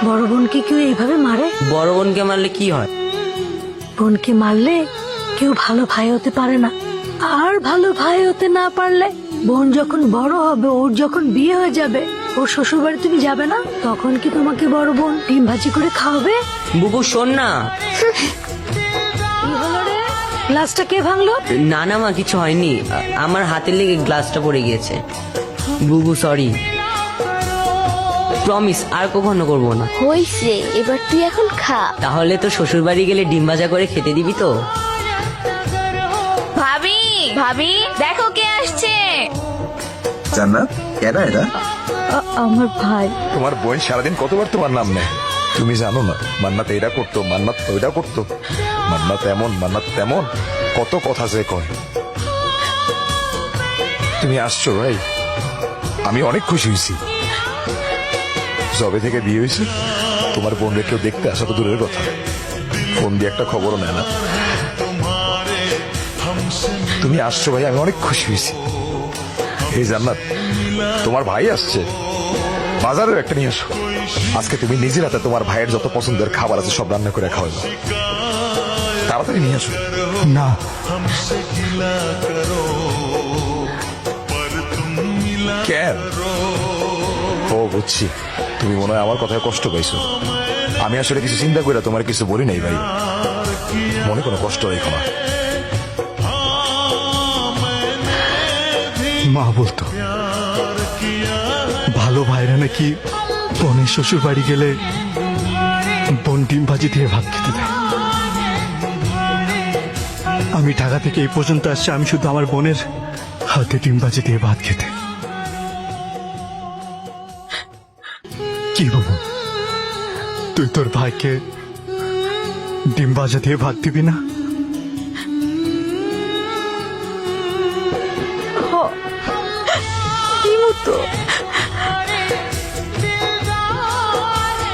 বড় বোনকে কেউ এইভাবে মারে? বড় বোনকে মারলে কি হয়? বোনকে মারলে কেউ ভালো ভাই হতে পারে না, আর ভালো ভাই হতে না পারলে বোন যখন বড় হবে, ওর যখন বিয়ে হয়ে যাবে, ওর শ্বশুর বাড়ি তুমি যাবে না, তখন কি তোমাকে বড় বোন ডিম ভাজি করে খাওয়াবে? বুবু শোন না। কি হলো রে? গ্লাসটা কে ভাঙলো? না না মা, কিছু হয়নি, আমার হাতের লেগে গ্লাসটা পড়ে গিয়েছে। বুবু সরি, প্রমিস আর কখনো করবো না। হইছে, এবার তুই এখন খা। তাহলে তো শ্বশুর বাড়ি গেলে ডিম ভাজা করে খেতে দিবি তো? ভাবি, ভাবি দেখো কে আসছে। জান্নাত, কেনা এরা? আমার ভাই। তোমার বোন সারাদিন কতবার তোমার নাম নেয়, তুমি জানো না? মান্নাত এটা করতো, মান্নাত ওইটা করতো, মান্নাত এমন, মান্নাত তেমন, কত কথা যে কয়। তুমি আসছো ভাই, আমি অনেক খুশি হয়েছি। জবে থেকে বিয়ে হয়েছে, তোমার বোনকে কেউ দেখতে আসা তো দূরের কথা, ফোন দিয়ে একটা খবরও নেয় না। তুমি আসছো ভাই, আমি অনেক খুশি হয়েছি। এই জান্নাত, তোমার ভাই আসছে, বাজারেও একটা নিয়ে আসো। আজকে তুমি নিজের হাতে তোমার ভাইয়ের যত পছন্দের খাবার আছে সব রান্না করে খাওয়াবে, তাড়াতাড়ি নিয়ে আসো। না, কেন? ও বুঝছি, তুমি মনে হয় আমার কথায় কষ্ট পাইছো। আমি আসলে কিছু চিন্তা করে তোমার কিছু বলি নাই ভাই, মনে কোনো কষ্ট রেখো না। মা বলতো ভালো ভাইরা নাকি বোনের শ্বশুর বাড়ি গেলে বোন ডিম ভাজি দিয়ে ভাত খেতে দেয়। আমি ঢাকা থেকে এই পর্যন্ত আসছি আমি শুধু আমার বোনের হাতে ডিম ভাজি দিয়ে ভাত খেতে। কি বাবু, তুই তোর ভাইকে ডিম ভাজা দিয়ে ভাত দিবি না?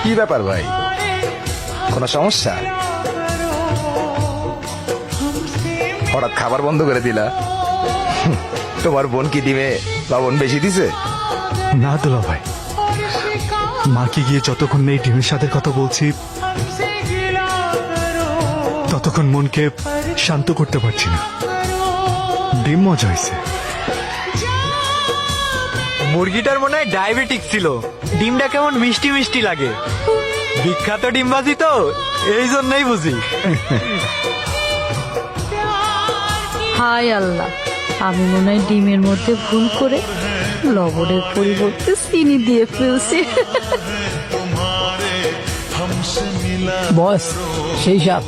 কি ব্যাপার ভাই, কোনো সমস্যা? হঠাৎ খাবার বন্ধ করে দিলা? তোমার বোন কি দিবে, লবণ বেশি দিছে? না দুলা ভাই, মাকে গিয়ে যতক্ষণ এই ডিমের সাথে কথা বলছি ততক্ষণ মনকে শান্ত করতে পারছি না। ডিম মজা হয়েছে। মুরগিটার মনে হয় ডায়াবেটিক ছিল, ডিমটা কেমন মিষ্টি মিষ্টি লাগে। বিখ্যাত ডিমবাজি তো, এই জন্যই বুঝি। হায় আল্লাহ, আমি মনে হয় ডিমের মধ্যে ভুল করে লবণের পরিবর্তে চিনি দিয়ে ফেলছি। বস, সেই সাপ